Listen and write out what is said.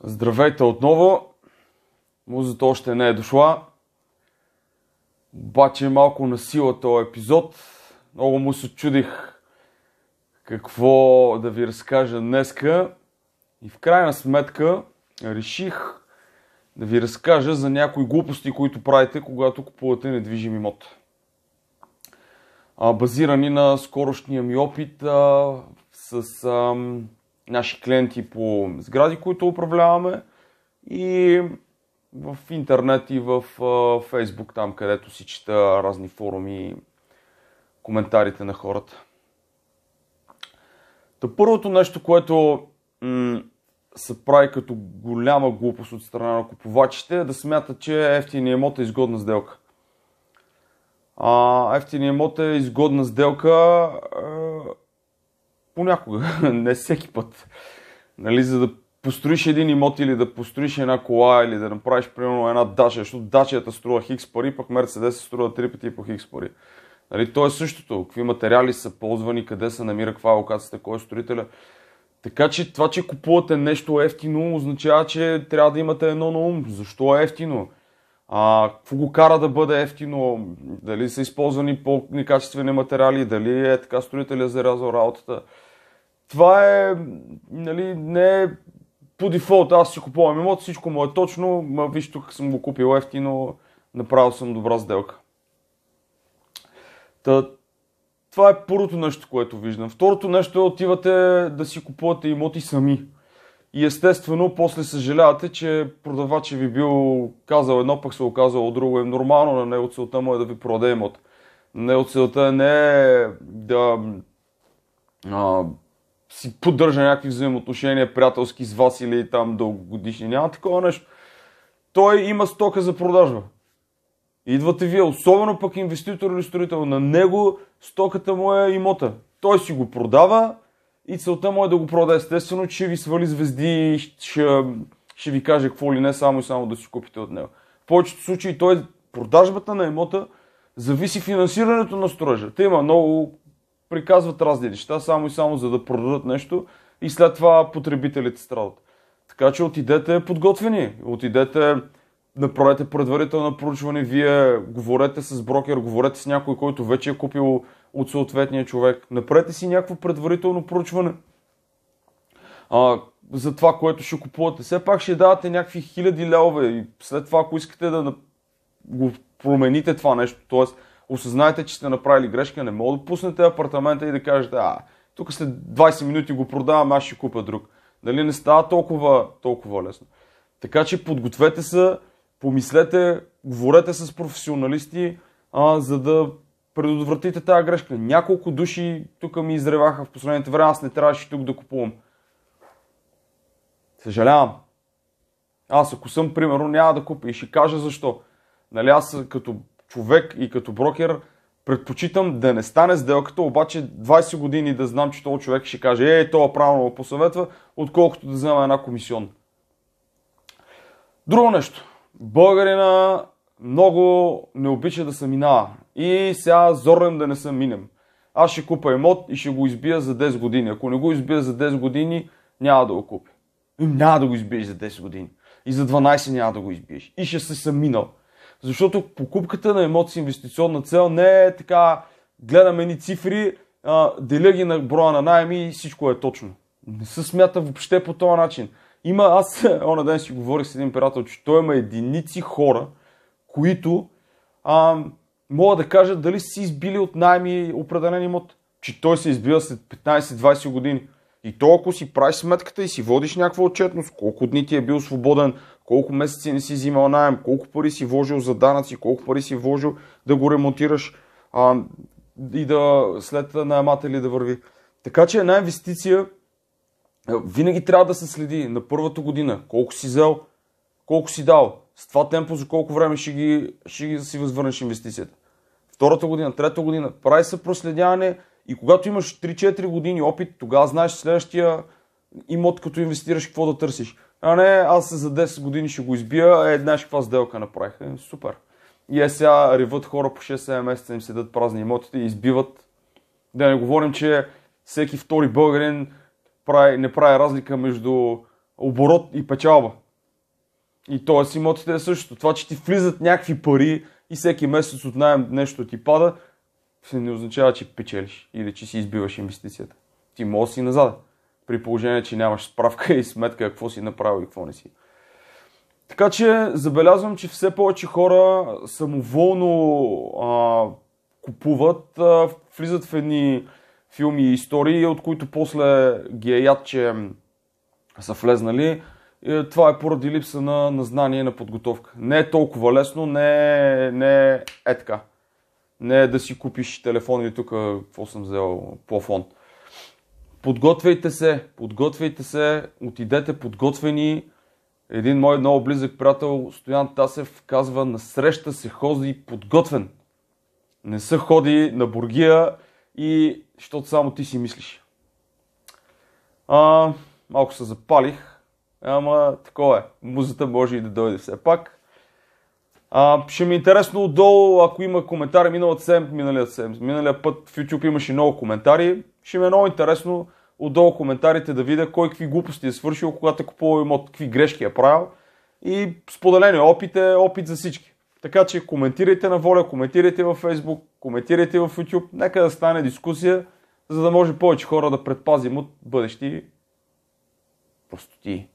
Здравейте отново. Музата още не е дошла. Обаче е малко на сила този епизод. Много му се чудих какво да ви разкажа днеска. И в крайна сметка реших да ви разкажа за някои глупости, които правите, когато купувате недвижим имот. Базирани на скорошния ми опит с наши клиенти по сгради, които управляваме, и в интернет и в Фейсбук, там където си чета разни форуми, коментарите на хората. Първото нещо, което се прави като голяма глупост от страна на купувачите, е да смятат, че ефтиният имот е изгодна сделка. Ефтиният имот е изгодна сделка понякога, не всеки път. Нали, за да построиш един имот или да построиш една кола или да направиш примерно една дача, защото дачата струва хикс пари, пък Мерцедес се струва 3 пъти по хикс пари. Нали, то е същото. Какви материали са ползвани, къде се намира, каква е локацията, кой е строителя. Така че това, че купувате нещо ефтино, означава, че трябва да имате едно на ум. Защо е ефтино? Какво го кара да бъде ефтино? Дали са използвани по-некачествени материали? Дали е така строителя зарязал работата? Това е, нали, не е по дефолт. Аз си купувам имот, всичко му е точно, виж, тук съм го купил ефтино, направил съм добра сделка. Това е първото нещо, което виждам. Второто нещо е, отивате да си купувате имоти сами. И естествено, после съжалявате, че продавачът ви бил казал едно, пък се оказало друго. Е нормално, на него целта му е да ви продаде имот. На него целта не е да си поддържа някакви взаимоотношения приятелски с вас или там дългогодишни. Няма такова нещо. Той има стока за продажба. Идвате вие, особено пък инвеститор или строител, на него стоката му е имота. Той си го продава и целта му е да го продаде. Естествено, че ви свали звезди и ще ви каже какво ли не, само и само да си купите от него. В повечето случаи продажбата на имота зависи финансирането на строежа. Те има много, приказват разни неща, само и само за да продадат нещо и след това потребителите страдат. Така че отидете подготвени, отидете, направете предварително проучване, вие говорете с брокер, говорете с някой, който вече е купил от съответния човек. Направете си някакво предварително проучване за това, което ще купувате. Все пак ще давате някакви хиляди левове и след това, ако искате да го промените това нещо, т.е. осъзнаете, че сте направили грешка, не мога да пуснете апартамента и да кажете, тук след 20 минути го продавам, аз ще купя друг. Дали не става толкова лесно. Така че подгответе се, помислете, говорете с професионалисти, за да предотвратите тази грешка. Няколко души тук ми изреваха в последните време, аз не трябваше тук да купувам. Съжалявам. Аз ако съм, примерно, няма да купя и ще кажа защо. Нали, аз като човек и като брокер предпочитам да не стане сделката, обаче 20 години да знам, че този човек ще каже, това правилно го посъветва, отколкото да взема една комисионна. Друго нещо. Българина много не обича да се минава. И сега зорнем да не се минем. Аз ще купя имот и ще го избия за 10 години. Ако не го избия за 10 години, няма да го купя. Няма да го избиеш за 10 години. И за 12 няма да го избиеш. И ще се съм минал. Защото покупката на имот с инвестиционна цел не е така, гледаме ни цифри, деля ги на броя на найеми и всичко е точно. Не се смята въобще по този начин. Аз оня ден си говорих с един приятел, че той има единици хора, които могат да кажат дали си избили от найеми определен имот. Че той се избива след 15-20 години. И то, ако си правиш сметката и си водиш някаква отчетност, колко дни ти е бил свободен, колко месеци не си взимал наем, колко пари си вложил за данъци, колко пари си вложил да го ремонтираш и да след наематели да върви. Така че една инвестиция винаги трябва да се следи на първата година. Колко си взел, колко си дал. С това темпо за колко време ще си възвърнеш инвестицията. Втората година, трета година. Прави се проследяване и когато имаш 3-4 години опит, тогава знаеш следващия имот, като инвестираш, какво да търсиш. Не, аз за 10 години ще го избия, знаеш каква сделка направих. Супер. И сега реват хора по 6-7 месеца, им седат празни имотите и избиват. Да не говорим, че всеки втори българин не прави разлика между оборот и печалба. И т.е. имотите е същото. Това, че ти влизат някакви пари и всеки месец от наем нещо ти пада, не означава, че печелиш или че си избиваш инвестицията. Ти можеш да си назад, при положение, че нямаш справка и сметка какво си направил и какво не си. Така че забелязвам, че все повече хора самоволно купуват, влизат в едни филми и истории, от които после ги е яд, че са влезнали. И това е поради липса на знание и на подготовка. Не е толкова лесно, не е така. Не е да си купиш телефон или тук, какво съм взел, плафон. Подготвяйте се, отидете подготвени. Един мой много близък приятел, Стоян Тасев, казва: на среща се ходи подготвен. Не се ходи на бургия и защото само ти си мислиш. Малко се запалих, ама такова е. Музата може и да дойде все пак. Ще ми е интересно отдолу, ако има коментари миналия път в YouTube имаше много коментари. Ще ми е много интересно отдолу коментарите да видя кой какви глупости е свършил, когато е купувал имот, какви грешки е правил. И споделени опит е опит за всички. Така че коментирайте на воля, коментирайте във Facebook, коментирайте в YouTube. Нека да стане дискусия, за да може повече хора да предпазим от бъдещи простоти.